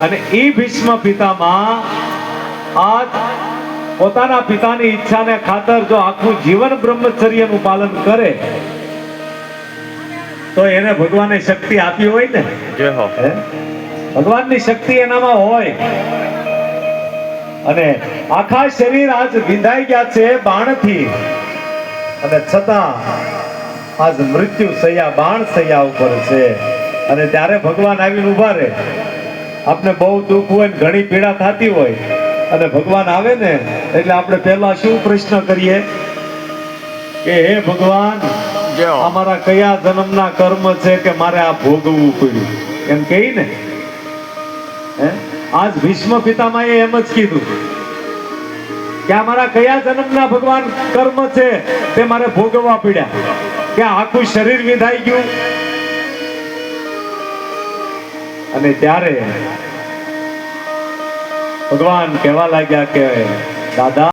અને એ ભીષ્મ પિતામાં આજ પોતાના પિતાની ઈચ્છાને ખાતર જો આખું જીવન બ્રહ્મચર્યનું પાલન કરે તો એને ભગવાને શક્તિ આપી હોય ને, જય હો. ભગવાનની શક્તિ એનામાં હોય. અને આખા શરીર આજ વિંધાઈ ગયા છે બાણથી, અને છતાં આજ મૃત્યુ સૈયા બાણ સૈયા ઉપર છે. અને ત્યારે ભગવાન આવીને ઉભા રહે. આપણે બહુ દુઃખ હોય ને ઘણી પીડા થતી હોય અને ભગવાન આવે ને એટલે આપણે પહેલા શું પ્રશ્ન કરીએ કે હે ભગવાન, અમારા કયા જન્મના કર્મ છે કે મારે આ ભોગવવું પડ્યું, એમ કહી ને. આજ ભીષ્મ પિતામહે એમ જ કીધું કે અમારા કયા જન્મના ભગવાન કર્મ છે તે મારે ભોગવવા પડ્યા, કે આખું શરીર વિંધાઈ ગયું. અને ત્યારે ભગવાન કહેવા લાગ્યા કે દાદા,